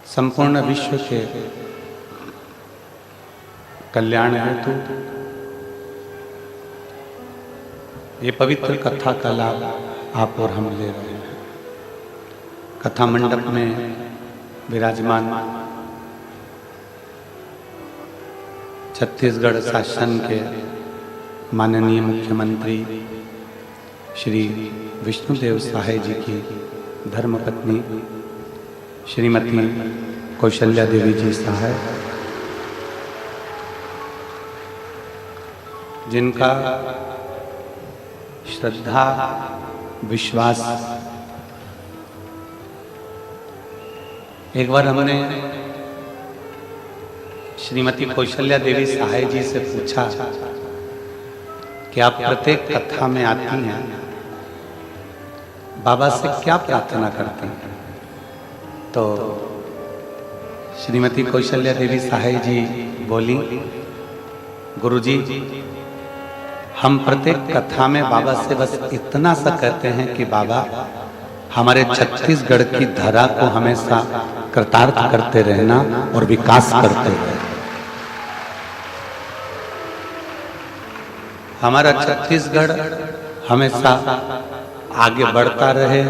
संपूर्ण विश्व के कल्याण हेतु ये पवित्र कथा का लाभ आप और हम ले रहे हैं। कथा मंडप में विराजमान छत्तीसगढ़ शासन के माननीय मुख्यमंत्री श्री विष्णुदेव सहाय जी की धर्मपत्नी श्रीमती कौशल्या देवी जी सहाय, जिनका श्रद्धा विश्वास एक बार हमने श्रीमती कौशल्या देवी सहाय जी से पूछा कि आप प्रत्येक कथा में आती हैं, बाबा से क्या प्रार्थना करती हैं? तो श्रीमती कौशल्या देवी सहाय जी बोली, गुरुजी, हम प्रत्येक कथा में बाबा से बस इतना सा कहते हैं कि बाबा हमारे छत्तीसगढ़ की धरा को हमेशा कृतार्थ करते रहना और विकास करते रहना। हमारा छत्तीसगढ़ हमेशा आगे बढ़ता रहे,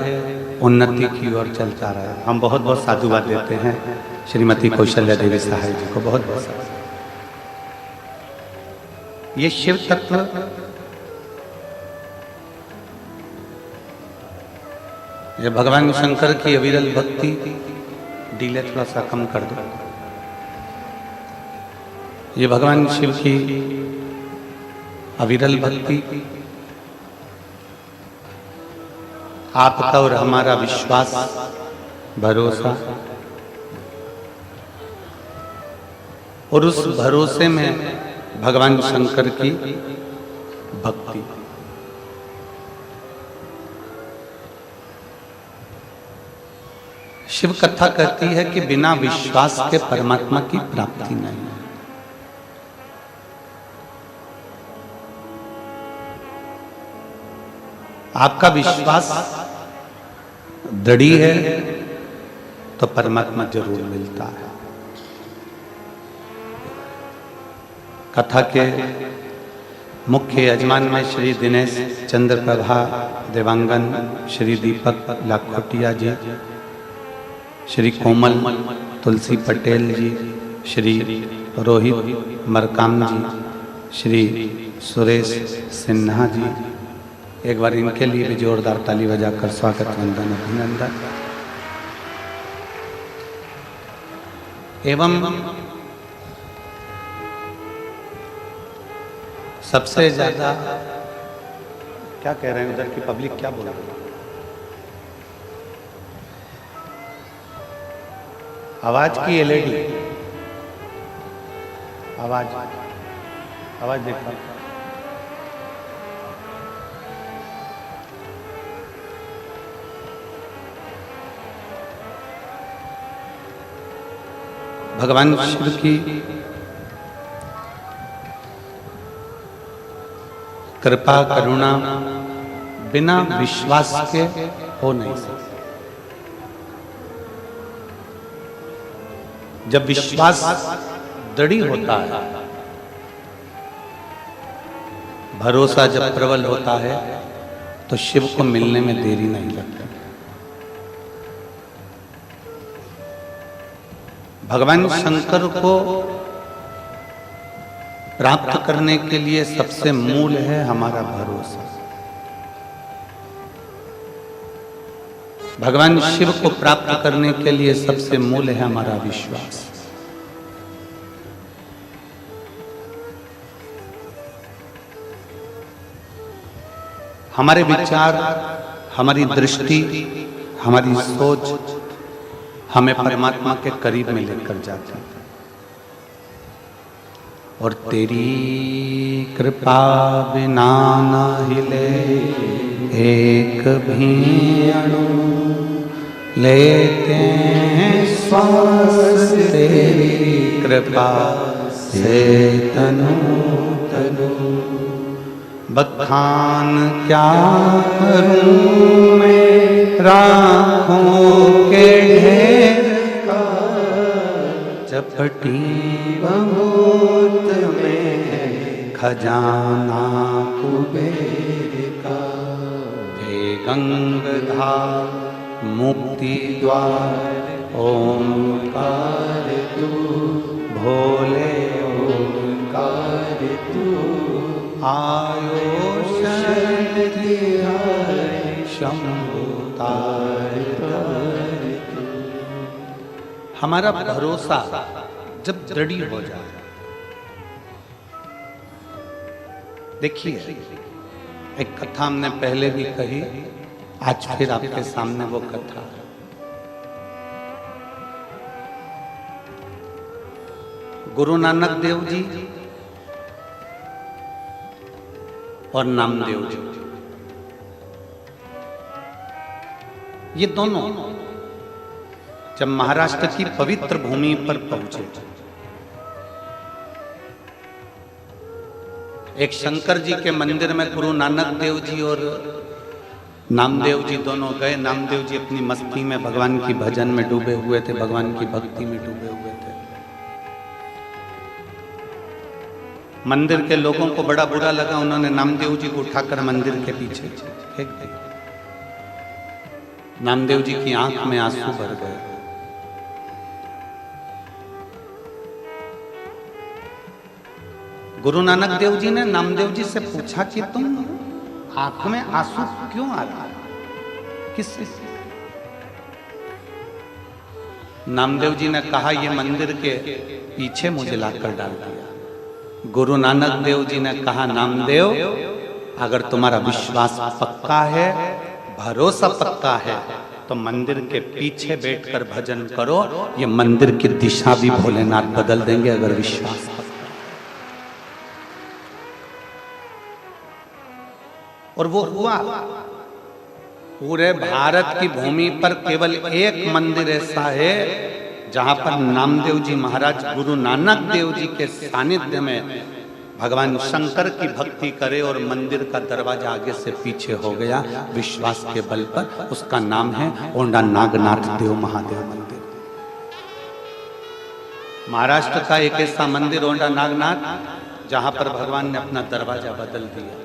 उन्नति की ओर चलता रहे। हम बहुत बहुत साधुवाद देते हैं श्रीमती कौशल्या देवी सहाय जी को, बहुत बहुत साधुवाद। ये शिव तत्व ये भगवान शंकर की अविरल भक्ति, डीले थोड़ा सा कम कर दो। ये भगवान शिव की अविरल भक्ति, आपका और हमारा विश्वास, भरोसा, और उस भरोसे में भगवान शंकर की भक्ति। शिव कथा कहती है कि बिना विश्वास के परमात्मा की प्राप्ति नहीं है। आपका विश्वास दृढ़ है तो परमात्मा जरूर मिलता है। कथा के मुख्य यजमान में श्री दिनेश चंद्र प्रभा देवांगन, श्री दीपक लाखोटिया जी, श्री कोमल तुलसी पटेल जी, श्री रोहित मरकाम जी, श्री सुरेश सिन्हा जी, एक बार इनके लिए भी जोरदार ताली बजाकर स्वागत वंदन अभिनंदन। एवं सबसे ज्यादा क्या कह रहे हैं उधर की पब्लिक, क्या बोल रही है? आवाज की एलईडी, आवाज देखा। भगवान शिव की कृपा करुणा बिना विश्वास के हो नहीं सकती। जब विश्वास दृढ़ होता है, भरोसा जब प्रबल होता है, तो शिव को मिलने में देरी नहीं लगती। भगवान शंकर को प्राप्त करने के लिए सबसे मूल है हमारा भरोसा। भगवान शिव को प्राप्त करने के लिए सबसे मूल है हमारा विश्वास। हमारे विचार, हमारी दृष्टि, हमारी सोच हमें परमात्मा के करीब में लेकर जाती है। और तेरी कृपा बिना न हिले एक भी अणु, लेते हैं श्वास तेरी कृपा से तनु तनु। बखान क्या करूं मैं राहों के ढेर का, चपटी बहुत में खजाना कुबेर का। हे गंगाधार मुक्ति द्वार ओंकार तू, भोले ओंकार तू, आयो शरण तिहारे शंभु तार तार तू। हमारा भरोसा जब दृढ़ हो जाए, देखिए एक कथा हमने पहले भी कही, आज फिर आपके सामने वो कथा। गुरु नानक देव जी और नामदेव जी, ये दोनों जब महाराष्ट्र की पवित्र भूमि पर पहुंचे, एक शंकर जी के मंदिर में गुरु नानक देव जी और नामदेव जी दोनों गए। नामदेव जी अपनी मस्ती में भगवान की भजन में डूबे हुए थे, भगवान की भक्ति में डूबे हुए थे। मंदिर के लोगों को बड़ा बुरा लगा, उन्होंने नामदेव जी को उठाकर मंदिर के पीछे फेंक दिया। नामदेव जी की आंख में आंसू भर गए। गुरु नानक देव जी ने नामदेव जी से पूछा कि तुम आंख में आंसू क्यों आ रहा है, किस? नामदेव जी ने कहा, ये मंदिर के पीछे मुझे लाकर डाल दिया। गुरु नानक देव जी ने कहा, नामदेव अगर तुम्हारा विश्वास पक्का है, भरोसा पक्का है, तो मंदिर के पीछे बैठकर भजन करो, ये मंदिर की दिशा भी भोलेनाथ बदल देंगे अगर विश्वास पक्का। और वो हुआ। पूरे भारत की भूमि पर केवल एक मंदिर ऐसा है जहां पर नामदेव जी महाराज गुरु नानक देव जी के सानिध्य में भगवान शंकर की भक्ति करे और मंदिर का दरवाजा आगे से पीछे हो गया विश्वास के बल पर। उसका नाम है ओंडा नागनाथ देव महादेव मंदिर। महाराष्ट्र का एक ऐसा मंदिर ओंडा नागनाथ जहां पर भगवान ने अपना दरवाजा बदल दिया।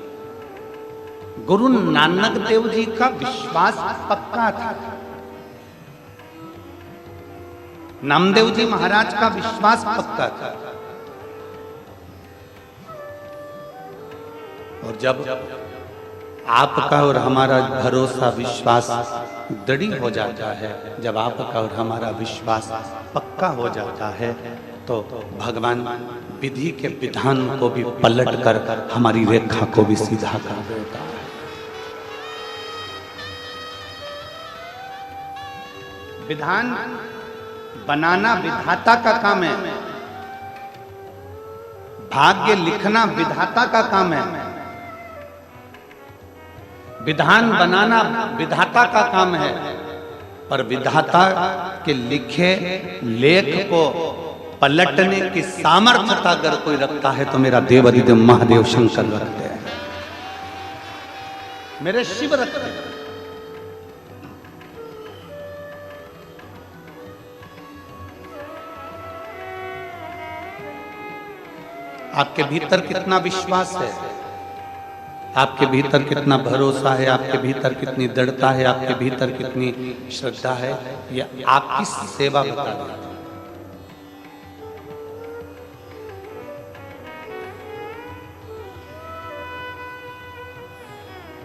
गुरु नानक देव जी का विश्वास पक्का था, नामदेव जी महाराज का विश्वास पक्का था। और जब आपका और हमारा भरोसा विश्वास दृढ़ हो जाता है, जब आपका और हमारा विश्वास पक्का हो जाता है, तो भगवान विधि के विधान को भी पलट कर हमारी रेखा को भी सीधा कर देता है। विधान बनाना विधाता का काम है, भाग्य लिखना विधाता का काम है। विधान बनाना विधाता का काम है, पर विधाता के लिखे लेख को पलटने की सामर्थ्यता अगर कोई रखता है तो मेरा देवाधिदेव महादेव शंकर रखते हैं, मेरे शिव रखते हैं। आपके भीतर कितना विश्वास है, आपके भीतर कितना भरोसा है, आपके भीतर कितनी दृढ़ता है, आपके भीतर कितनी श्रद्धा है, यह आपकी सेवा बता देती है।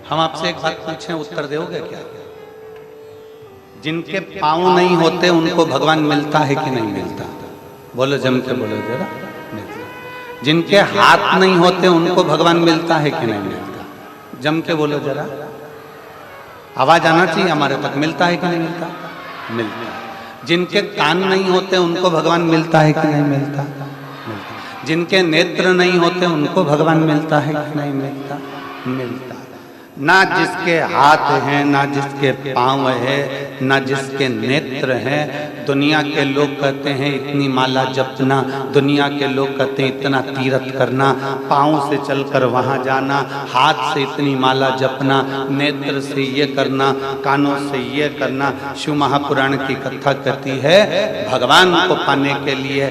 हम आपसे एक बात पूछें, उत्तर दोगे क्या? जिनके पांव नहीं होते उनको भगवान मिलता है कि नहीं मिलता? बोलो, जम के बोलो जरा। जिनके हाथ नहीं होते उनको भगवान मिलता है कि नहीं मिलता? जम के बोलो जरा, आवाज आना चाहिए हमारे तक। मिलता है कि नहीं मिलता? मिलता है। जिनके कान नहीं होते उनको भगवान मिलता है कि नहीं मिलता? जिनके नेत्र नहीं होते उनको भगवान मिलता है कि नहीं मिलता? मिलता। ना जिसके हाथ हैं, ना जिसके पांव है, ना जिसके नेत्र हैं। दुनिया के लोग कहते हैं इतनी माला जपना, दुनिया के लोग कहते हैं इतना तीर्थ करना, पांव से चलकर वहां जाना, हाथ से इतनी माला जपना, नेत्र से ये करना, कानों से ये करना। शिव महापुराण की कथा कहती है भगवान को पाने के लिए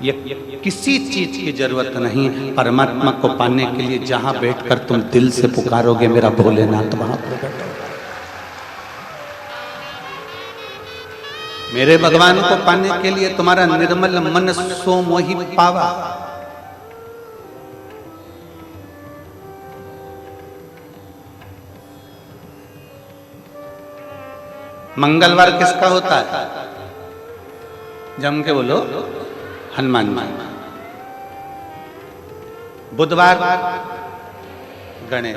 ये किसी चीज की जरूरत नहीं। परमात्मा को पाने के लिए जहां बैठकर तुम दिल से पुकारोगे मेरा भोलेनाथ वहां प्रकट होगा। मेरे भगवान को पाने के लिए तुम्हारा निर्मल मन सो मोहि पावा। मंगलवार किसका होता है? जम के बोलो, हनुमान जी। बुधवार गणेश,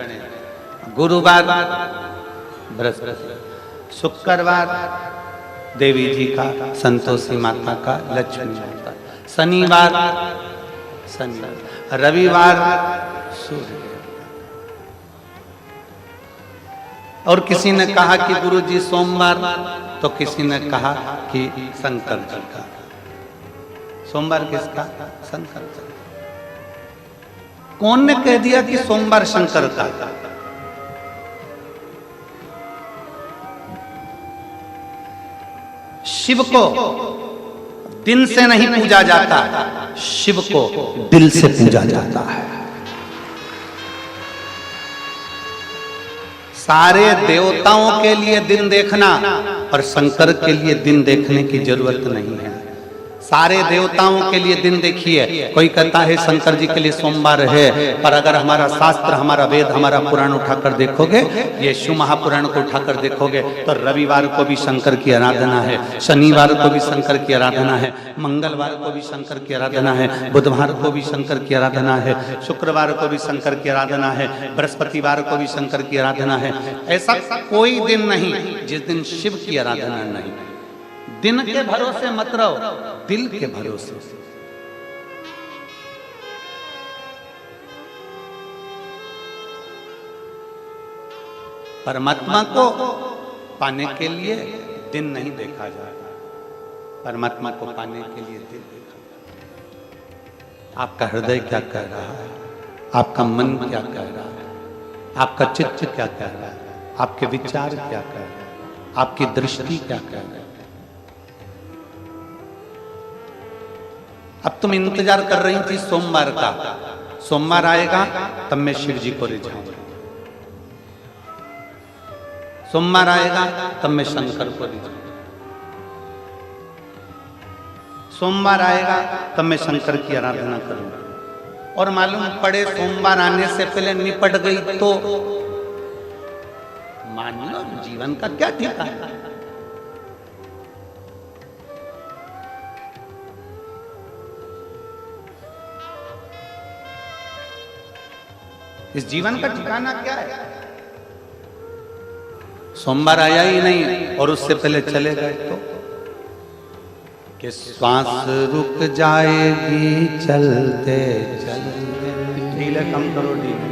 गुरुवार बृहस्पति, शुक्रवार देवी जी का, संतोषी माता का, लक्ष्मी माता, शनिवार रविवार सूर्य। और किसी ने कहा कि गुरु जी सोमवार, तो किसी ने कहा कि शंकर जी का। सोमवार किसका? शंकर जी। कौन ने कह दिया कि सोमवार शंकर का? शिव को दिन से नहीं पूजा जाता, शिव को दिल से पूजा जाता है। सारे देवताओं के लिए दिन देखना और शंकर के लिए दिन देखने की जरूरत नहीं है। सारे देवताओं के लिए दिन देखिए। कोई कहता है शंकर जी के लिए सोमवार है, पर अगर हमारा शास्त्र, हमारा वेद, हमारा पुराण उठाकर देखोगे, ये शिव महापुराण को उठाकर देखोगे, तो रविवार को भी शंकर की आराधना है, शनिवार को भी शंकर की आराधना है, मंगलवार को भी शंकर की आराधना है, बुधवार को भी शंकर की आराधना है, शुक्रवार को भी शंकर की आराधना है, बृहस्पतिवार को भी शंकर की आराधना है। ऐसा कोई दिन नहीं जिस दिन शिव की आराधना नहीं। दिन के भरोसे मत रहो, दिल के भरोसे। परमात्मा को पाने के लिए दिन नहीं देखा जाता, परमात्मा को पाने के लिए दिल देखा जाता। आपका हृदय क्या कह रहा है, आपका मन क्या कह रहा है, आपका चित्त क्या कह रहा है, आपके विचार क्या कह रहे हैं, आपकी दृष्टि क्या कह रहे हैं। अब तुम इंतजार कर रही थी सोमवार का, सोमवार आएगा तब मैं शिव जी को रिझाऊंगा, सोमवार आएगा तब मैं शंकर को रिझाऊंगा, सोमवार आएगा तब मैं शंकर की आराधना करूंगा। और मालूम पड़े सोमवार आने से पहले निपट गई तो मान लो जीवन का क्या ठिकाना है। इस जीवन का ठिकाना क्या है? सोमवार आया ही नहीं और उससे पहले चले गए तो कि श्वास रुक जाएगी चलते चलते, ढीले कम करो ढीले,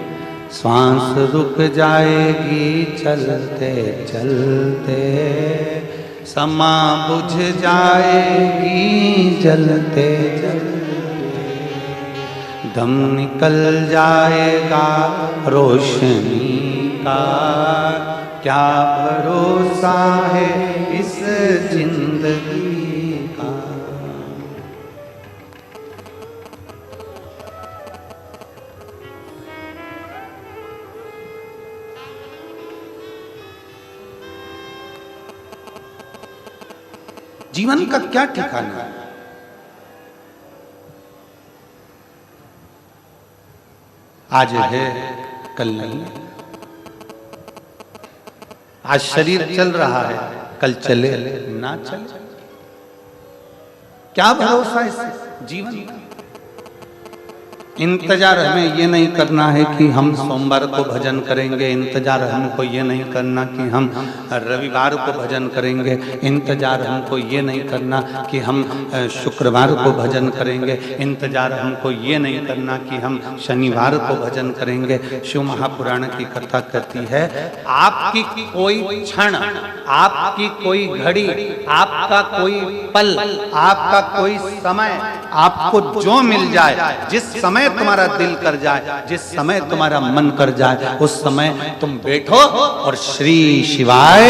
श्वास रुक जाएगी चलते चलते, समा बुझ जाएगी जलते जलते, दम निकल जाएगा रोशनी का, क्या भरोसा है इस जिंदगी का। जीवन का क्या ठिकाना है? आज है कल नहीं, आज शरीर चल रहा है कल चले ना चले, क्या भरोसा इस जीवन का। इंतजार हमें ये नहीं करना है कि हम सोमवार को भजन करेंगे, इंतजार हमको ये नहीं करना कि हम रविवार को भजन करेंगे, इंतजार हमको ये नहीं करना कि हम शुक्रवार को भजन करेंगे, इंतजार हमको ये नहीं करना कि हम शनिवार को भजन करेंगे। शिव महापुराण की कथा कहती है, आपकी कोई क्षण, आपकी कोई घड़ी, आपका कोई पल, आपका कोई समय, आपको जो मिल जाए, जिस समय तुम्हारा दिल कर जाए, जिस समय तुम्हारा मन कर जाए, उस समय तुम बैठो और श्री शिवाय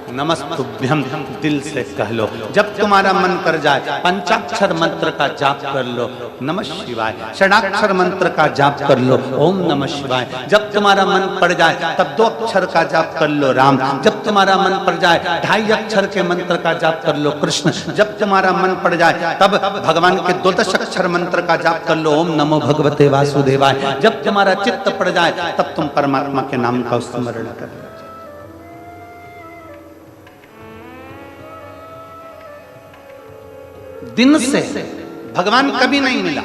नमस्तुभ्यं दिल से कह लो। जब तुम्हारा मन कर जाए, पंचाक्षर मंत्र का जाप कर लो, नमः शिवाय। षडाक्षर मंत्र का जाप कर लो, ओम नमः शिवाय। जब तुम्हारा मन पड़ जाए, तब 2 अक्षर का जाप कर लो, राम। जब तुम्हारा मन पड़ जाए, 2.5 अक्षर के मंत्र का जाप कर लो, कृष्ण। जब तुम्हारा मन पड़ जाए, तब भगवान के 12 अक्षर मंत्र का जाप कर लो, ओम नमो भगवते वासुदेवाय। जब तुम्हारा चित्त पड़ जाए, तब तुम परमात्मा के नाम का स्मरण कर लो। दिन से भगवान कभी नहीं मिला,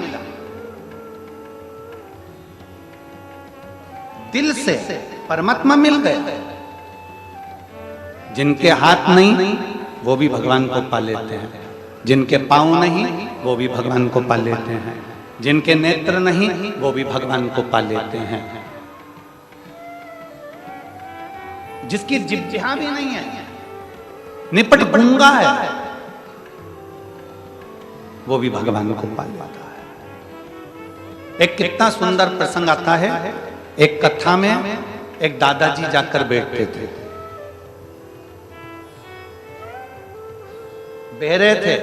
दिल से परमात्मा मिल गए। जिनके हाथ नहीं वो भी भगवान को पा लेते हैं, जिनके पांव नहीं वो भी भगवान को पा लेते हैं, जिनके नेत्र नहीं वो भी भगवान को पा लेते हैं, जिसकी जिह्वा भी नहीं है, निपट गूंगा है, वो भी भगवान को पा लेता है। एक कितना सुंदर प्रसंग आता है। एक कथा में एक दादाजी जाकर बैठते थे, बहरे थे,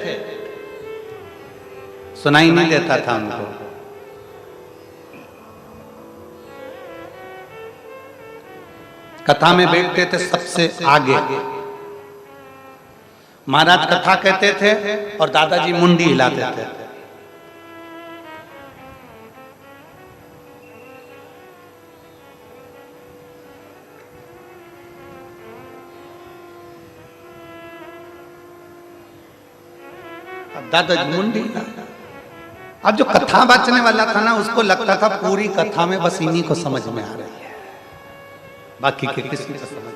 सुनाई नहीं देता था उनको। कथा में बैठते थे सबसे आगे, महाराज कथा कहते थे और दादाजी मुंडी हिलाते थे। अब दादाजी मुंडी हिलाते। अब जो कथा बचने वाला था ना, उसको लगता था पूरी कथा में बस इन्हीं को समझ में आ रही है, बाकी के किसी को समझ में।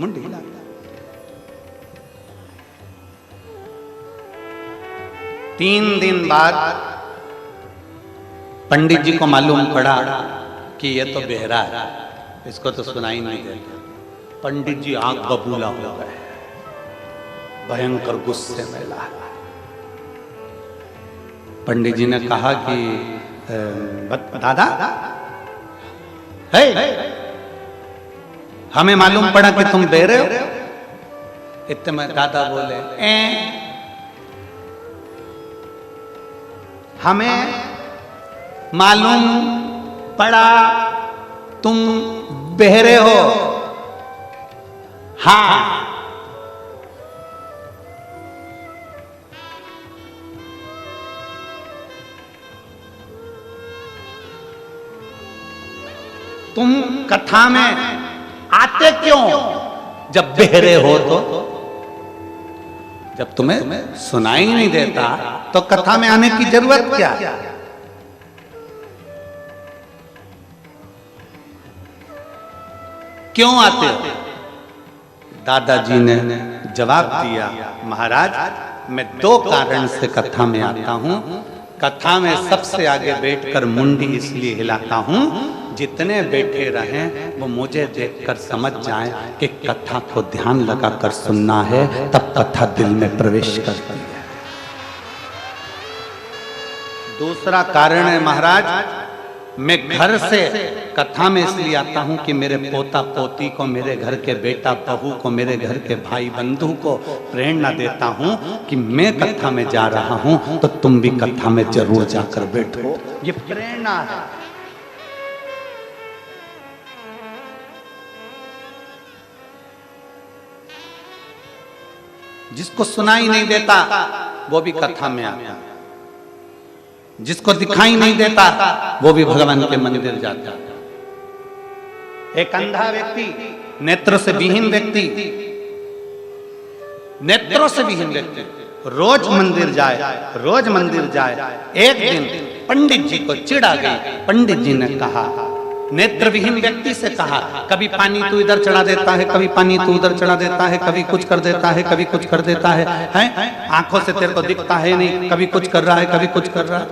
मुंडी हिला। 3 दिन बाद पंडित जी को मालूम पड़ा कि ये तो बेहरा है, इसको तो सुनाई नहीं देता। पंडित जी आंख बबूला हो गए, भयंकर गुस्से में ला। पंडित जी ने कहा कि दादा है, हमें मालूम पड़ा कि तुम बहरे हो। इतने में दादा बोले, हमें मालूम पड़ा तुम बहरे हो। हाँ, तुम कथा में आते क्यों जब बहरे हो? तो जब तुम्हें सुनाई नहीं देता तो कथा में आने की जरूरत क्या? क्यों आते हो? दादाजी ने जवाब दिया, महाराज मैं 2 कारण से कथा में आता हूं। कथा में सबसे आगे बैठकर मुंडी इसलिए हिलाता हूं, जितने बैठे रहें वो मुझे देखकर समझ जाएं कि कथा को ध्यान लगाकर सुनना है, तब कथा दिल में प्रवेश करती है। दूसरा कारण है, महाराज मैं घर से कथा में इसलिए आता हूं कि मेरे पोता पोती को, मेरे घर के बेटा बहू को, मेरे घर के भाई बंधु को प्रेरणा देता हूं कि मैं कथा में जा रहा हूं तो तुम भी कथा में जरूर जाकर बैठो। ये प्रेरणा है। जिसको सुनाई नहीं देता वो भी कथा में आता, जिसको दिखाई नहीं देता वो भी भगवान के मंदिर जाता। एक अंधा व्यक्ति, नेत्र से विहीन व्यक्ति, नेत्रों से विहीन व्यक्ति रोज मंदिर जाए, रोज मंदिर जाए। एक दिन पंडित जी को चिढ़ आ गई। पंडित जी ने कहा, नेत्रविहीन व्यक्ति से कहा, कभी पानी तू इधर चढ़ा देता है, कभी पानी तू उधर चढ़ा देता है, कभी कुछ कर देता है, कभी कुछ कर देता है, हैं? आंखों से तेरे को दिखता है नहीं, कभी कुछ कर रहा है, कभी कुछ कर रहा है।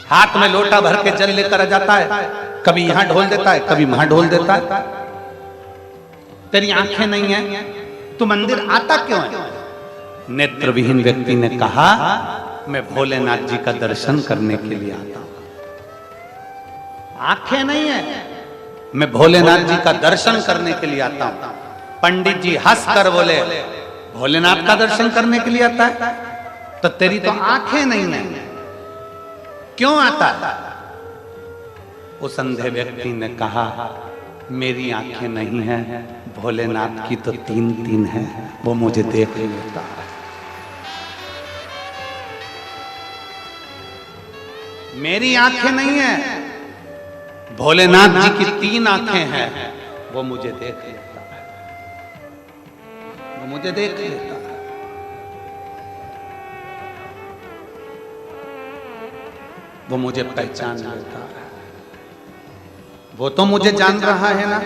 हाथ में लोटा भर के जल लेकर आ जाता है, कभी यहां ढोल देता है, कभी वहां ढोल देता है। तेरी आंखें नहीं है, तू मंदिर आता क्यों है? नेत्रविहीन व्यक्ति ने कहा, मैं भोलेनाथ जी का दर्शन करने के लिए आता हूं। आंखें नहीं है, मैं भोलेनाथ जी का दर्शन करने के लिए आता हूं। पंडित जी हंस कर बोले, भोलेनाथ का दर्शन करने के लिए आता है? तो तेरी तो आंखें नहीं है, क्यों आता है? उस अंधे व्यक्ति ने कहा, मेरी आंखें नहीं है, भोलेनाथ की तो 3 है, वो मुझे देख लेता है। मेरी आंखें नहीं है, भोलेनाथ जी की 3 आंखें हैं, वो मुझे देख लेता है, वो मुझे देख लेता है। वो मुझे पहचान लेता है। वो तो मुझे जान रहा है ना,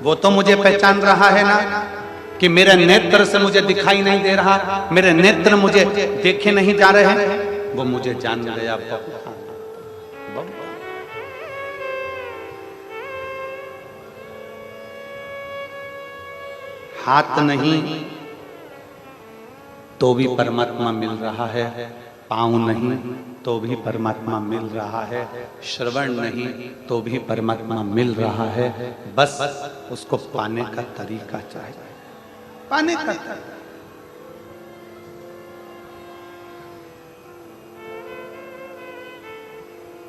वो तो मुझे पहचान रहा है ना कि मेरे नेत्र से मुझे दिखाई नहीं दे रहा, मेरे नेत्र मुझे देखे नहीं जा रहे हैं। वो मुझे जान गया। हाथ नहीं तो भी परमात्मा मिल रहा है, पाँव नहीं तो भी परमात्मा मिल रहा है, श्रवण नहीं तो भी परमात्मा मिल रहा है। बस उसको पाने का तरीका चाहिए, पाने का तरीका।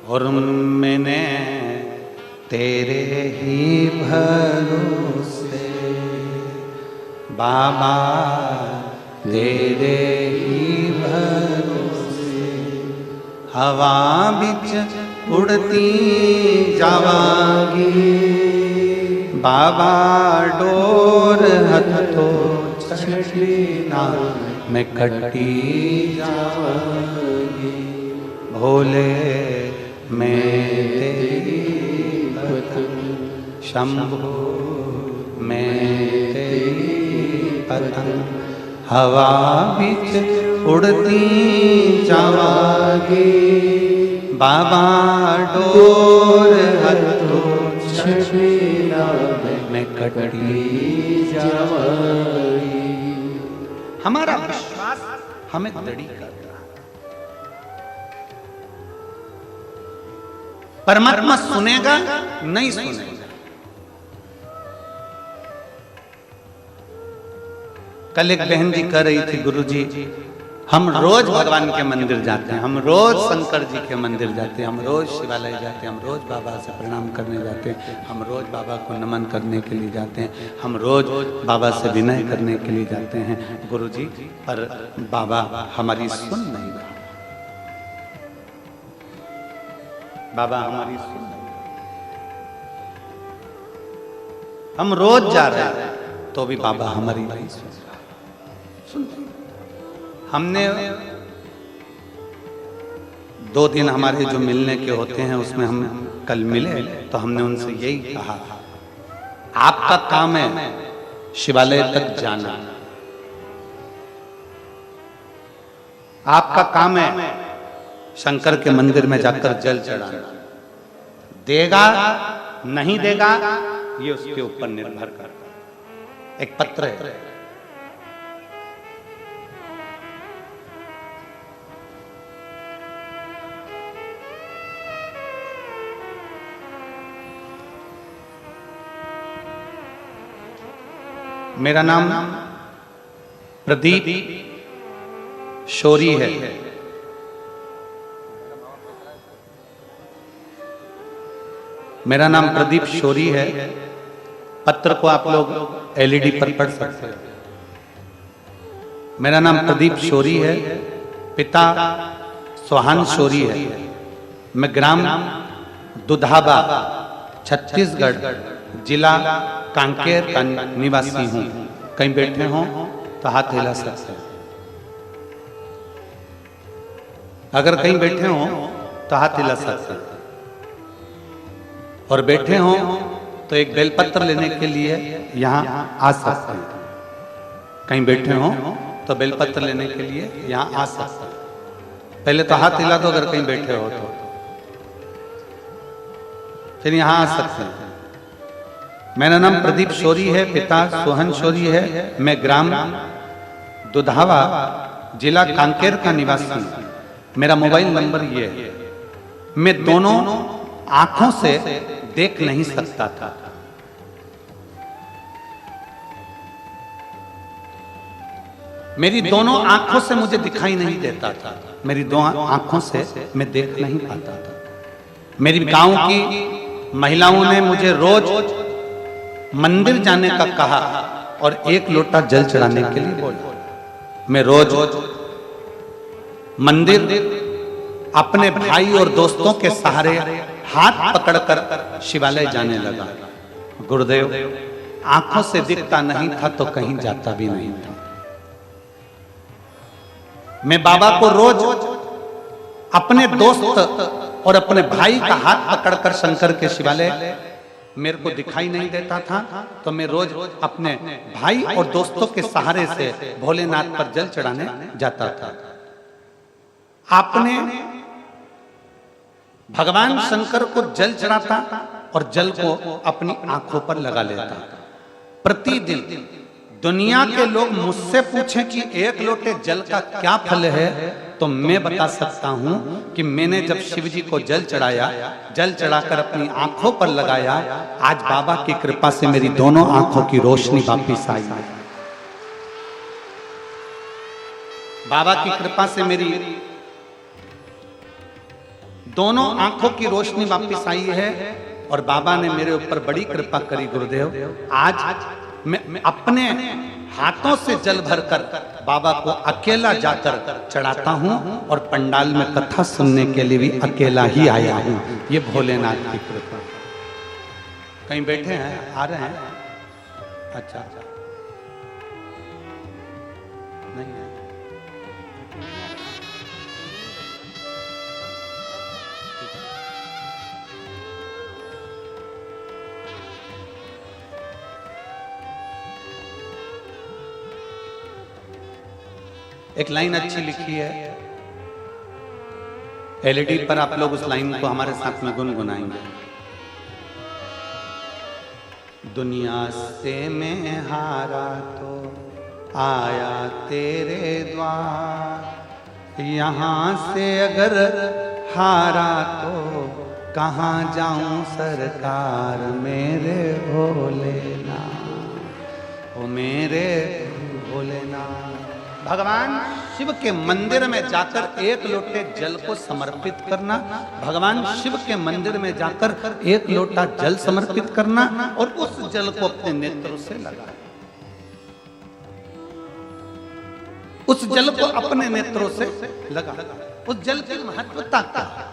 और मैंने तेरे ही भरोसे बाबा, तेरे ही भरोसे हवा बिच उड़ती जावांगी। बाबा डोर हथो छड़ीना मैं कटी जावांगी। भोले मैं तेरी पतंग, शंभो मैं तेरी पतंग, हवा बिच उड़ती जावांगी। बाबा डोर हथो छड़ीना मैं कटी जावांगी। हमारा विश्वास हमें दृढ़ करता है। परमात्मा सुनेगा नहीं सुनेगा। कल एक बहन जी कह रही थी, गुरुजी हम रोज भगवान के मंदिर जाते हैं, हम रोज शंकर जी के मंदिर जाते हैं, हम रोज शिवालय जाते हैं, हम रोज बाबा से प्रणाम करने जाते हैं, हम रोज बाबा को नमन करने के लिए जाते हैं, हम रोज बाबा से विनय करने के लिए जाते हैं। गुरुजी पर बाबा हमारी सुन नहीं रहा, बाबा हमारी सुन नहीं। हम रोज जा रहे हैं तो भी बाबा हमारी नहीं सुन रहा। हमने 2 दिन हमारे जो मिलने के होते हैं उसमें हम कल मिले तो हमने उनसे यही कहा, आपका काम है शिवालय तक जाना, आपका काम है शंकर के मंदिर में जाकर जल चढ़ाना। देगा नहीं देगा ये उसके ऊपर निर्भर करता है। एक पत्र है, मेरा नाम प्रदीप शोरी है। मेरा नाम प्रदीप शोरी है। पत्र को आप लोग एलईडी पर पढ़ सकते हैं। मेरा नाम प्रदीप शोरी है, पिता सोहान शोरी है। मैं ग्राम दुधाबा छत्तीसगढ़ जिला कांकेर का निवासी हूं। कहीं बैठे हों तो हाथ हिला सकते हैं। अगर कहीं बैठे हों तो हाथ हिला सकते हैं, और बैठे हों तो एक बेलपत्र लेने के लिए यहां आ सकते हैं। कहीं बैठे हों तो बेलपत्र लेने के लिए यहां आ सकते हैं। पहले तो हाथ हिला दो अगर कहीं बैठे हो तो, फिर यहां आ सकते हैं। मेरा नाम प्रदीप शौरी है, पिता सोहन शौरी है। मैं ग्राम दुधावा जिला कांकेर का निवासी हूं। मेरा मोबाइल नंबर ये है। मैं दोनों आंखों से देख नहीं सकता था। मेरी दोनों आंखों से मुझे दिखाई नहीं देता था। मेरी दो आंखों से मैं देख नहीं पाता था। मेरी गांव की महिलाओं ने मुझे रोज मंदिर जाने का कहा और एक लोटा जल चढ़ाने के लिए बोला। मैं रोज मंदिर अपने भाई और दोस्तों के सहारे हाथ पकड़कर शिवालय जाने लगा। गुरुदेव, आंखों से दिखता नहीं था तो कहीं जाता भी नहीं था। मैं बाबा को रोज अपने दोस्त और अपने भाई का हाथ पकड़कर शंकर के शिवालय, मेरे को दिखाई नहीं देता था तो मैं रोज अपने भाई और दोस्तों के सहारे से भोलेनाथ पर जल चढ़ाने जाता था। आपने भगवान शंकर को जल चढ़ाता और जल को अपनी आंखों पर लगा लेता। प्रतिदिन दुनिया के लोग मुझसे पूछें कि एक लोटे जल का क्या फल है, तो मैं बता सकता हूं कि मैंने जब शिव जी को जल चढ़ाया, जल चढ़ाकर अपनी आंखों पर लगाया, आज बाबा की कृपा से मेरी दोनों आंखों की रोशनी वापिस आई। बाबा की कृपा से मेरी दोनों आंखों की रोशनी वापिस आई है और बाबा ने मेरे ऊपर बड़ी कृपा करी। गुरुदेव, आज मैं अपने हाथों से जल भरकर बाबा को अकेला जाकर चढ़ाता हूं और पंडाल में कथा सुनने के लिए भी अकेला ही आया हूं। ये भोलेनाथ की कृपा। कहीं बैठे हैं, आ रहे हैं? अच्छा, नहीं है। एक लाइन अच्छी लिखी है, एलईडी पर आप लोग उस लाइन को हमारे साथ में गुनगुनाएंगे। दुनिया से मैं हारा तो आया तेरे द्वार, यहाँ से अगर हारा तो कहाँ जाऊं सरकार मेरे भोलेनाथ, ओ मेरे भोलेनाथ। भगवान शिव के मंदिर में जाकर एक लोटे जल को समर्पित करना, भगवान शिव के मंदिर में जाकर एक लोटा जल समर्पित करना और उस जल को अपने नेत्रों से लगाना, उस जल को अपने नेत्रों से लगा। उस जल की महत्वता क्या है?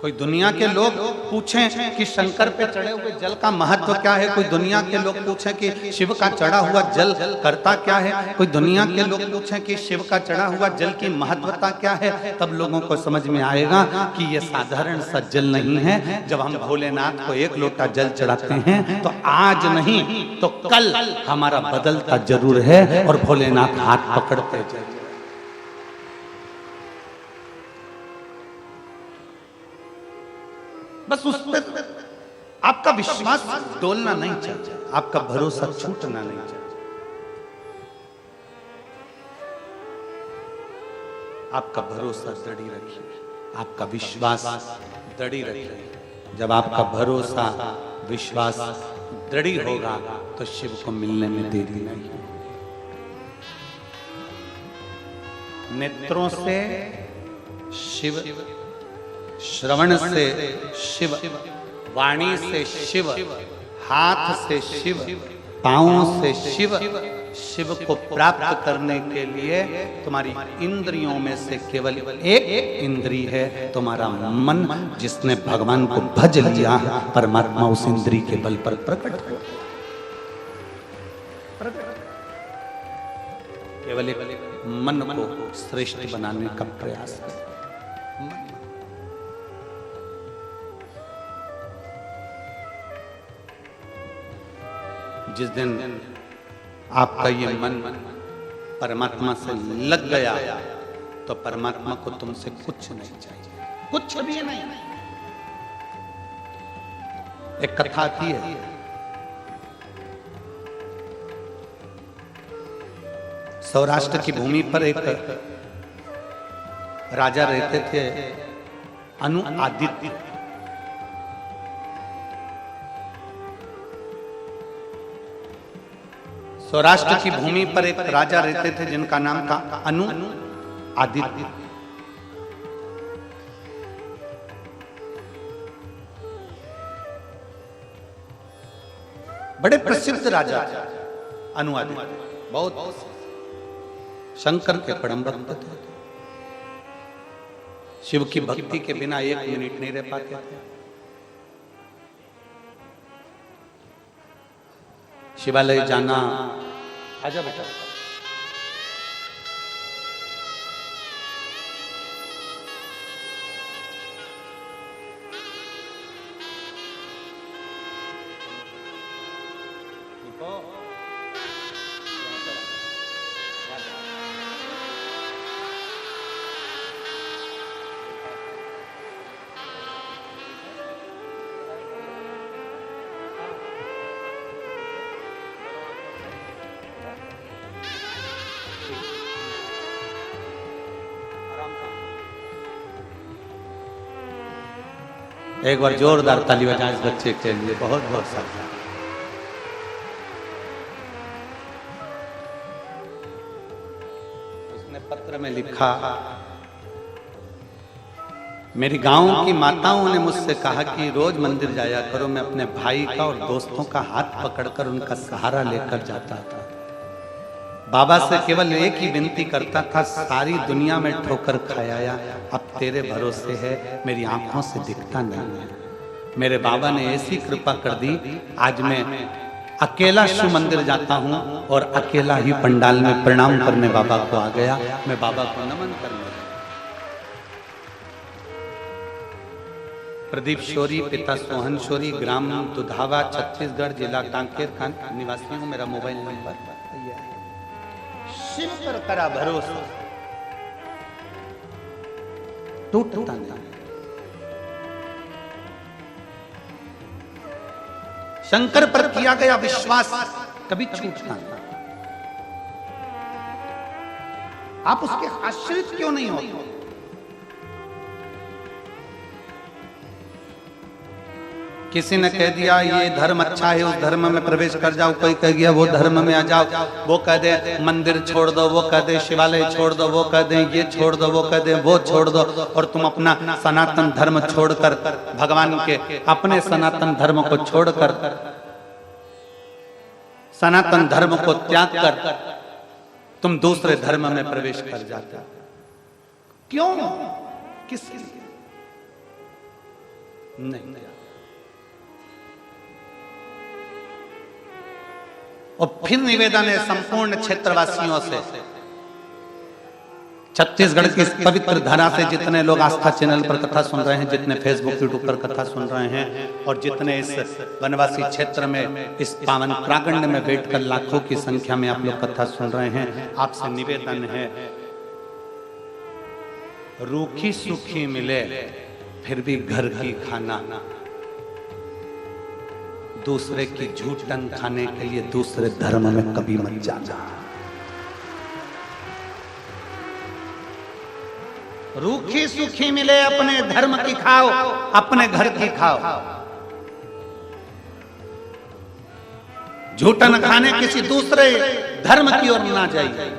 कोई दुनिया के लोग पूछें कि शंकर पे चढ़े हुए जल का महत्व क्या है, कोई दुनिया के लोग पूछें कि शिव का चढ़ा हुआ जल करता क्या है, कोई दुनिया के लोग पूछें कि शिव का चढ़ा हुआ जल की महत्वता क्या है, तब लोगों को समझ में आएगा कि ये साधारण सा जल नहीं है। जब हम भोलेनाथ को एक लोटा जल चढ़ाते हैं तो आज नहीं तो कल हमारा बदलता जरूर है और भोलेनाथ हाथ पकड़ते जाए। बस उस पर आपका विश्वास डोलना नहीं चाहिए, आपका भरोसा छूटना नहीं चाहिए, आपका भरोसा दृढ़ रखिए, आपका विश्वास दृढ़ रखिए। जब आपका भरोसा विश्वास दृढ़ होगा तो शिव को मिलने में देरी नहीं। नेत्रों से शिव, श्रवण से शिव, वाणी से शिव, हाथ से शिव, पांवों से शिव, शिव को प्राप्त करने के लिए तुम्हारी इंद्रियों में से केवल एक इंद्री है, तुम्हारा मन, जिसने भगवान को भज लिया, परमात्मा उस इंद्री के बल पर प्रकट हो। केवल एक मन को श्रेष्ठ बनाने का प्रयास करें। जिस दिन आपका ये मन परमात्मा से लग गया तो परमात्मा को तुमसे कुछ नहीं चाहिए, कुछ भी नहीं। एक कथा आती है, सौराष्ट्र की भूमि पर एक राजा रहते थे, अनुआदित्य। सौराष्ट्र की भूमि पर एक राजा रहते थे जिनका नाम था अनुआदित्य। बड़े प्रसिद्ध राजा अनुआदित्य, बहुत शंकर के परम भक्त थे। शिव की भक्ति के बिना एक मिनट नहीं रह पाते थे। शिवालय जाना, आजा बेटा, एक बार जोरदार ताली बजाएं इस बच्चे के लिए। बहुत बहुत सारा। उसने पत्र में लिखा, मेरी गांव की माताओं ने मुझसे कहा कि रोज मंदिर जाया करो। मैं अपने भाई का और दोस्तों का हाथ पकड़कर उनका सहारा लेकर जाता था। बाबा से केवल एक ही विनती करता था, सारी दुनिया में ठोकर खाया, अब तेरे भरोसे है, मेरी आंखों से दिखता नहीं है। मेरे बाबा ने ऐसी कृपा कर दी, आज मैं अकेला शिव मंदिर जाता हूं और अकेला ही पंडाल में प्रणाम करने बाबा को आ गया। मैं बाबा को नमन करने। प्रदीप शोरी, पिता सोहन शोरी, ग्राम दुधावा, छत्तीसगढ़, जिला कांकेर खान निवासी हूं। मेरा मोबाइल नंबर शिव पर करा भरोसा, टूटता नहीं। शंकर पर किया गया विश्वास कभी छूटता नहीं। आप उसके आश्रित क्यों नहीं होते? किसी ने कह दिया ये धर्म अच्छा है, उस धर्म में प्रवेश कर जाओ। कोई कह गया वो धर्म में आ जाओ। वो कह दे मंदिर छोड़ दो, वो कह दे शिवालय छोड़ दो, वो कह दे ये छोड़ दो, वो कह दे वो छोड़ दो। और तुम अपना सनातन धर्म छोड़कर, भगवान के अपने सनातन धर्म को छोड़कर, सनातन धर्म को त्याग कर तुम दूसरे धर्म में प्रवेश कर जाते हो। क्यों? किस लिए? नहीं। और फिर निवेदन है संपूर्ण क्षेत्रवासियों से, छत्तीसगढ़ की इस पवित्र धरा से जितने लोग आस्था चैनल पर कथा सुन रहे हैं, जितने फेसबुक यूट्यूब पर कथा सुन रहे हैं, और जितने इस वनवासी क्षेत्र में इस पावन प्रांगण में बैठकर लाखों की संख्या में आप लोग कथा सुन रहे हैं, आपसे निवेदन है, रूखी सूखी मिले फिर भी घर की खाना, दूसरे की झूठन खाने के लिए दूसरे धर्म में कभी मत जाना। रूखी सूखी मिले अपने धर्म की खाओ, अपने घर की खाओ। झूठन खाने किसी दूसरे धर्म की ओर ना जाइए।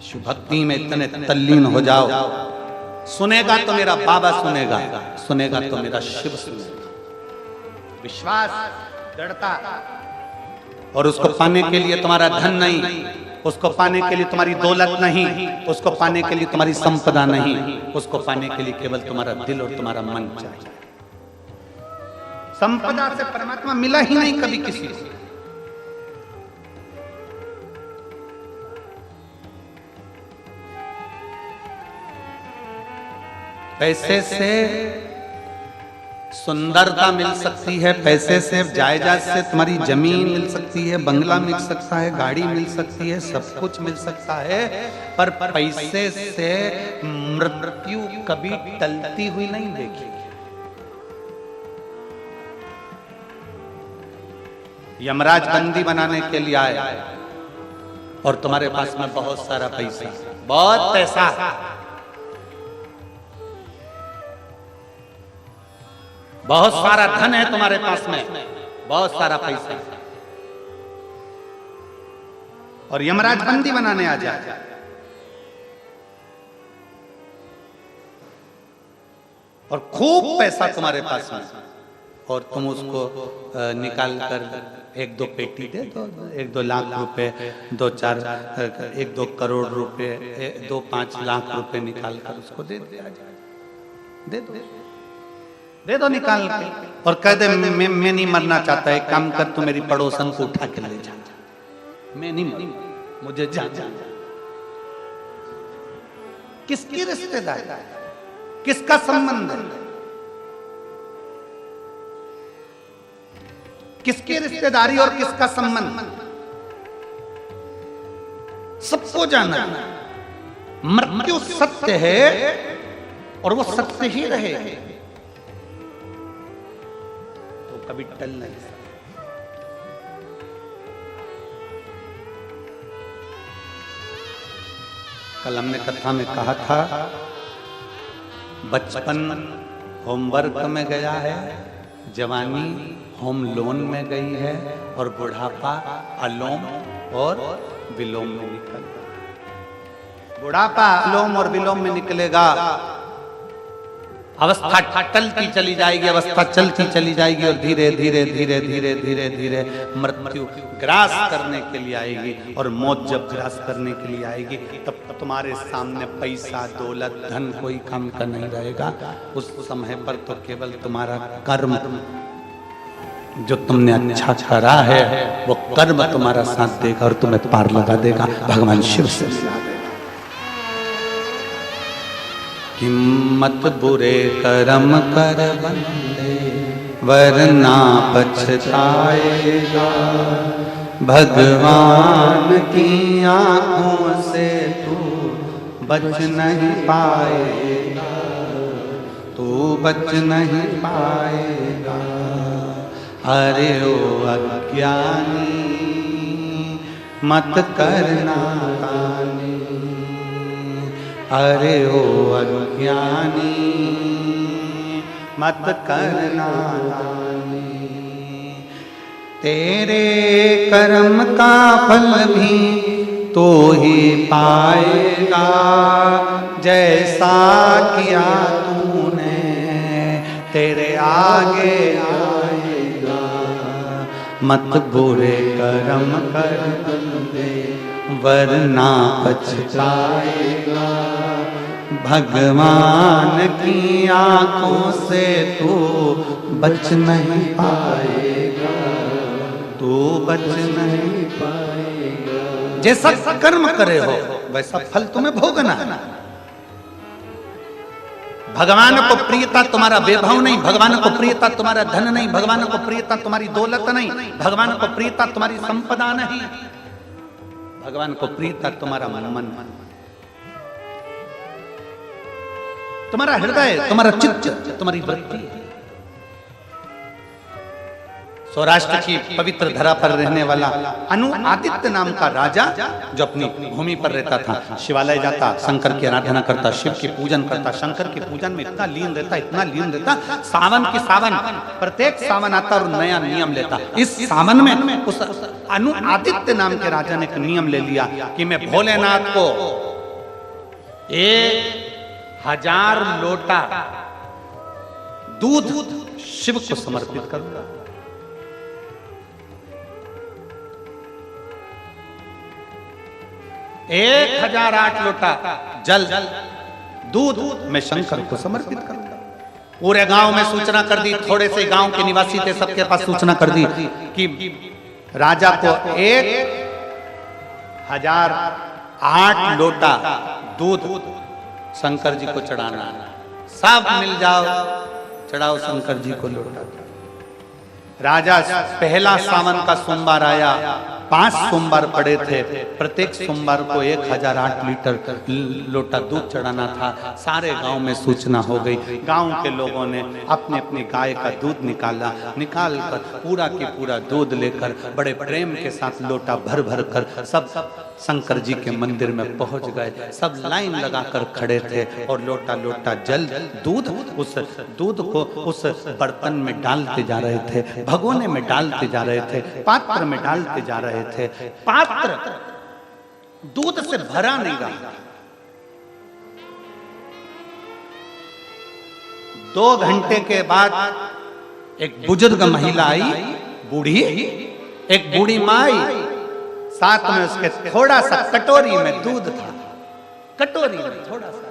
शिव भक्ति में इतने तल्लीन हो जाओ, सुनेगा तो मेरा बाबा सुनेगा, सुनेगा तो मेरा शिव सुनेगा। विश्वास, दृढ़ता, और उसको पाने के लिए तुम्हारा धन नहीं, उसको पाने के लिए तुम्हारी दौलत नहीं, उसको पाने के लिए तुम्हारी संपदा नहीं, उसको पाने के लिए केवल तुम्हारा दिल और तुम्हारा मन चाहिए। संपदा से परमात्मा मिला ही नहीं कभी किसी को। पैसे से सुंदरता मिल सकती है, पैसे से जायदाद से तुम्हारी जमीन मिल सकती है, बंगला मिल सकता है, गाड़ी मिल सकती है, सब कुछ मिल सकता है, पर पैसे से मृत्यु कभी टलती हुई नहीं देखी। यमराज बंदी बनाने के लिए आए और तुम्हारे पास में बहुत सारा पैसा, बहुत पैसा, बहुत सारा धन है तुम्हारे पास में, बहुत सारा पैसा, और यमराज बंदी बनाने आ जाए। और खूब पैसा तुम्हारे पास में, और तुम उसको निकाल कर 1-2 पेटी दे दो, 1-2 लाख रुपए, 2-4, 1-2 करोड़ रुपए, 2-5 लाख रुपए निकाल कर उसको दे दिया जाए, दे दो निकाल के, और कह दे मैं नहीं मरना चाहता, एक काम कर तू मेरी पड़ोसन को उठा के ले जा, मैं नहीं मर, मुझे जा। किसकी रिश्तेदारी, किसका संबंध है, किसकी रिश्तेदारी और किसका संबंध, सबको जाना। मृत्यु सत्य है और वो सत्य ही रहेगी, तो कभी टल नहीं सकता। कल हमने कथा में कहा था, बचपन होमवर्क में गया है, जवानी होम लोन में गई है, और बुढ़ापा अलोम और विलोम में निकल, बुढ़ापा अलोम और विलोम में निकलेगा। अवस्था टलती चली जाएगी, अवस्था चलती चली जाएगी, और धीरे धीरे धीरे धीरे धीरे धीरे मृत्यु ग्रास करने के लिए आएगी। और मौत जब ग्रास करने के लिए आएगी, तब तुम्हारे सामने पैसा, दौलत, धन कोई काम का नहीं रहेगा। उस समय पर तो केवल तुम्हारा कर्म, जो तुमने अच्छा करा है, वो कर्म तुम्हारा साथ देगा और तुम्हें पार लगा देगा, भगवान शिव से मिला देगा। हिम्मत बुरे कर्म कर बंदे, वरना पछताएगा, भगवान की आंखों से तू बच नहीं पाएगा, तू बच नहीं पाएगा। अरे ओ अज्ञानी मत करना कानी, अरे ओ अज्ञानी मत करना कानी, तेरे कर्म का फल भी तो ही पाएगा, जैसा किया तूने तेरे आगे आएगा। मत बुरे कर्म कर बंदे, वरना पछताएगा, भगवान की आंखों से तू बच नहीं पाएगा, तू बच नहीं पाएगा। जैसा कर्म करे हो वैसा फल तुम्हें भोगना है। भगवान को प्रियता तुम्हारा वैभव नहीं, भगवान को प्रियता तुम्हारा धन नहीं, भगवान को प्रियता तुम्हारी दौलत नहीं, भगवान को प्रियता तुम्हारी संपदा नहीं, भगवान को प्रियता तुम्हारा मन, तुम्हारा हृदय, तुम्हारा चित्त, तुम्हारी वृत्ति। सौराष्ट्र की पवित्र धरा पर रहने वाला अनुआदित्य नाम का राजा, जो अपनी भूमि पर रहता था, शिवालय जाता, शंकर की आराधना करता, शिव की पूजन करता, शंकर के पूजन में इतना लीन रहता, इतना लीन रहता, सावन की सावन, प्रत्येक सावन आता और नया नियम लेता। इस सावन में उस अनुआदित्य नाम के राजा ने एक नियम ले लिया कि मैं भोलेनाथ को 1000 लोटा दूध शिव को समर्पित करूंगा। 1008 लोटा जल दूध मैं शंकर को समर्पित करूंगा। पूरे गांव में सूचना कर दी, थोड़े से गांव के निवासी थे, सबके पास सूचना कर दी कि राजा को 1008 लोटा दूध शंकर जी को चढ़ाना। सब मिल जाओ, चढ़ाओ शंकर जी को लोटा। राजा पहला सावन का सोमवार आया, 5 सोमवार पड़े थे, प्रत्येक सोमवार को 1008 लीटर लोटा दूध चढ़ाना था। सारे गांव में सूचना हो गई। गांव के लोगों ने अपने अपनी गाय का दूध निकाला, निकाल कर पूरा की पूरा दूध लेकर बड़े प्रेम के साथ लोटा भर भर कर सब शंकर जी के मंदिर में पहुंच गए। सब लाइन लगाकर खड़े थे और लोटा लोटा जल दूध, उस दूध को उस बर्तन में डालते जा रहे थे, भगोने में डालते जा रहे थे, पात्र में डालते जा रहे थे। पात्र दूध से भरा नहीं रहा। 2 घंटे के बाद एक बुजुर्ग महिला आई, बूढ़ी, एक बूढ़ी माँ आई, साथ में उसके थोड़ा सा कटोरी में दूध था, कटोरी में थोड़ा सा।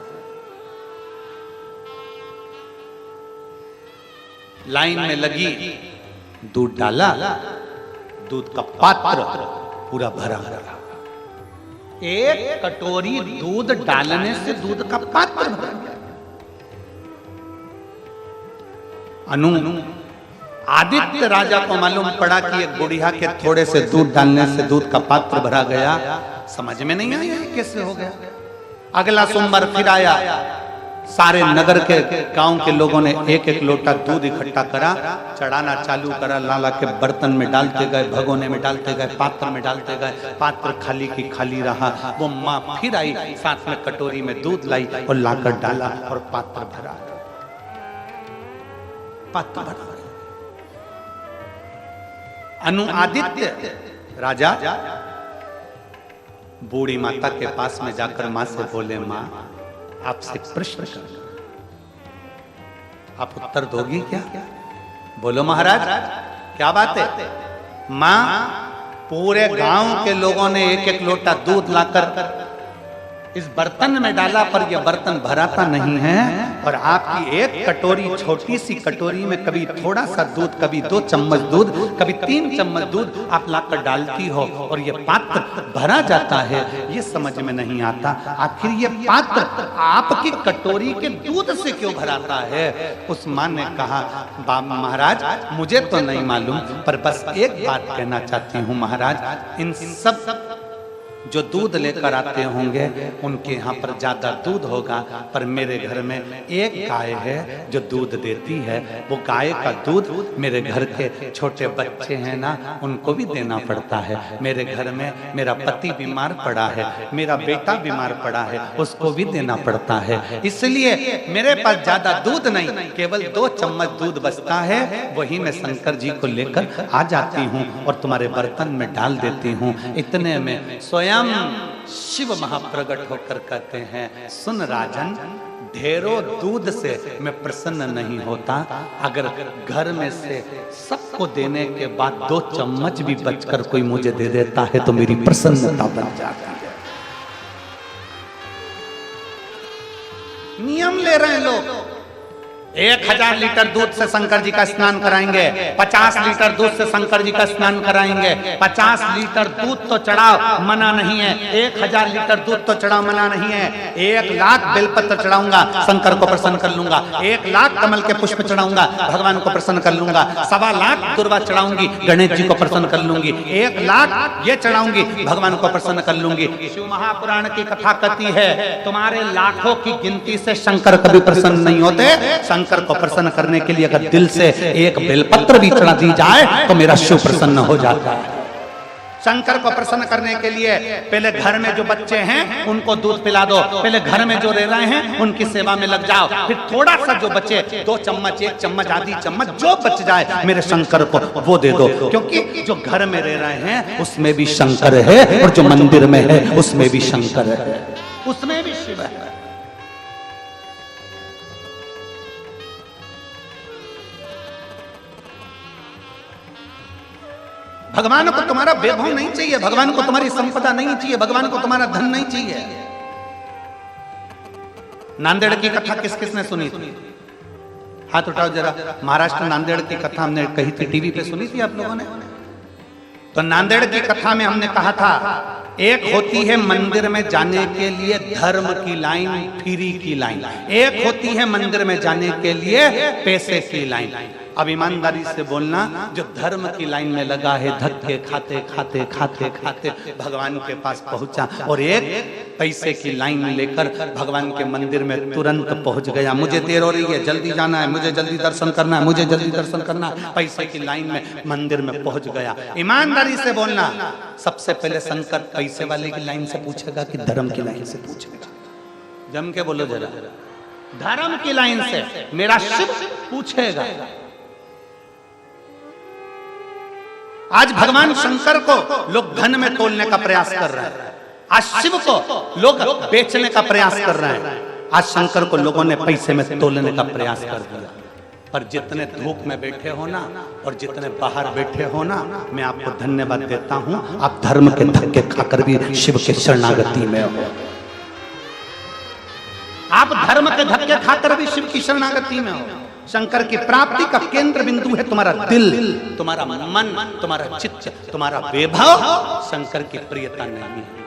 लाइन में लगी, दूध डाला, दूध का पात्र पूरा भरा भरा। एक कटोरी दूध डालने से दूध का पात्र भर गया। आदित्य राजा को मालूम पड़ा कि एक बुढ़िया के थोड़े से दूध डालने से दूध का पात्र भरा गया। समझ में नहीं आया कैसे हो गया। अगला सोमवार फिर आया, सारे नगर के गांव के लोगों ने एक एक लोटा दूध इकट्ठा करा, चढ़ाना चालू करा। लाला के बर्तन में डालते गए, भगोने में डालते गए, पात्र में डालते गए। पात्र खाली की खाली रहा। वो माँ फिर आई, साथ में कटोरी में दूध लाई और लाकर डाला और पात्र भरा, पात्र भरा। आदित्य राजा बूढ़ी माता के पास में जाकर मां से बोले, मां आपसे प्रश्न करना, आप उत्तर दोगी क्या? बोलो महाराज, क्या बात है? मां, पूरे गांव के लोगों ने एक एक लोटा दूध लाकर इस बर्तन में डाला, पर यह बर्तन भराता नहीं है। और आपकी एक कटोरी, छोटी सी कटोरी में कभी थोड़ा सा दूध, कभी 2 चम्मच दूध, कभी 3 चम्मच दूध आप लाकर डालती हो और यह पात्र भरा जाता है। ये समझ में नहीं आता, आखिर ये पात्र आपकी कटोरी के दूध से क्यों भराता है? उस मां ने कहा, महाराज मुझे तो नहीं मालूम, पर बस एक बात कहना चाहती हूँ महाराज, इन सब जो दूध लेकर आते होंगे उनके यहाँ पर ज्यादा दूध होगा, पर मेरे घर में एक गाय है जो दूध देती है। वो गाय का दूध मेरे घर के छोटे बच्चे हैं ना, उनको भी देना पड़ता है। मेरे घर में मेरा पति बीमार पड़ा है, मेरा बेटा बीमार पड़ा है, उसको भी देना पड़ता है। इसलिए मेरे पास ज्यादा दूध नहीं, केवल 2 चम्मच दूध बचता है, वही मैं शंकर जी को लेकर आ जाती हूँ और तुम्हारे बर्तन में डाल देती हूँ। इतने में स्वयं शिव महाप्रगट होकर कहते हैं, सुन राजन, ढेरों दूध से मैं प्रसन्न नहीं होता। अगर घर में से सबको देने के बाद 2 चम्मच भी बचकर कोई मुझे दे देता है तो मेरी प्रसन्नता बन जाती है। नियम ले रहे हैं लोग। 1000 लीटर दूध से शंकर जी का स्नान कराएंगे, 50 लीटर दूध से शंकर जी का स्नान कराएंगे। 50 लीटर दूध तो चढ़ाओ, मना नहीं है। 1000 लीटर दूध तो चढ़ाओ, मना नहीं है। 1 लाख बेलपत्र चढ़ाऊंगा, शंकर को प्रसन्न कर लूंगा। 1 लाख कमल के पुष्प चढ़ाऊंगा, भगवान को प्रसन्न कर लूंगा। 1.25 लाख दुर्वा चढ़ाऊंगी, गणेश जी को प्रसन्न कर लूंगी। 1 लाख ये चढ़ाऊंगी, भगवान को प्रसन्न कर लूंगी। शिव महापुराण की कथा कहती है, तुम्हारे लाखों की गिनती से शंकर कभी प्रसन्न नहीं होते। शंकर को प्रसन्न करने के लिए अगर दिल से 1 बेलपत्र भी चढ़ा दी जाए तो मेरा शिव प्रसन्न हो जाता है। शंकर को प्रसन्न करने के लिए पहले घर में जो बच्चे हैं उनको दूध पिला दो, पहले घर में जो रह रहे हैं उनकी सेवा में लग जाओ। फिर थोड़ा सा जो बचे, 2 चम्मच, 1 चम्मच, आधी चम्मच, जो बच जाए मेरे शंकर को वो दे दो। क्योंकि जो घर में रह रहे हैं उसमें भी शंकर है और जो मंदिर में है उसमें भी शंकर है, उसमें भी शिव है। भगवान को तुम्हारा वैभव नहीं चाहिए, भगवान को तुम्हारी संपदा नहीं चाहिए, भगवान को तुम्हारा धन नहीं चाहिए। नांदेड़ की कथा किस किसने सुनी थी? हाथ उठाओ जरा। महाराष्ट्र नांदेड़ की कथा हमने कही थी, टीवी पे सुनी थी आप लोगों ने? तो नांदेड़ की कथा में हमने कहा था, एक होती है मंदिर में जाने के लिए धर्म की लाइन, फ्री की लाइन, एक होती है मंदिर में जाने के लिए पैसे की लाइन। अब ईमानदारी से बोलना, जो धर्म की लाइन में लगा है, धक्के खाते खाते खाते खाते भगवान के पास पहुंचा, और एक पैसे की लाइन लेकर भगवान के मंदिर में तुरंत पहुंच गया। मुझे देर हो रही है, जल्दी जाना है, मुझे जल्दी दर्शन करना है, मुझे जल्दी दर्शन करना है, पैसे की लाइन में मंदिर में पहुंच गया। ईमानदारी से बोलना, सबसे पहले शंकर पैसे वाले की लाइन से पूछेगा कि धर्म की लाइन से पूछेगा? जम के बोलो जरा। धर्म की लाइन से मेरा शिव पूछेगा। आज भगवान शंकर को लोग धन में तोलने का प्रयास कर रहे हैं, आज शिव को लोग बेचने का प्रयास कर रहे हैं, आज शंकर को लोगों ने पैसे में तोलने का प्रयास कर दिया। पर जितने धूप में बैठे हो ना, और जितने बाहर बैठे हो ना, मैं आपको धन्यवाद देता हूं, आप धर्म के धक्के खाकर भी शिव के शरणागति में हो। आप धर्म के धक्के खाकर भी शिव की शरणागति में हो। शंकर की प्राप्ति का केंद्र बिंदु है तुम्हारा दिल, तुम्हारा मन, तुम्हारा चित्त, तुम्हारा वैभव। शंकर की प्रियता नहीं है।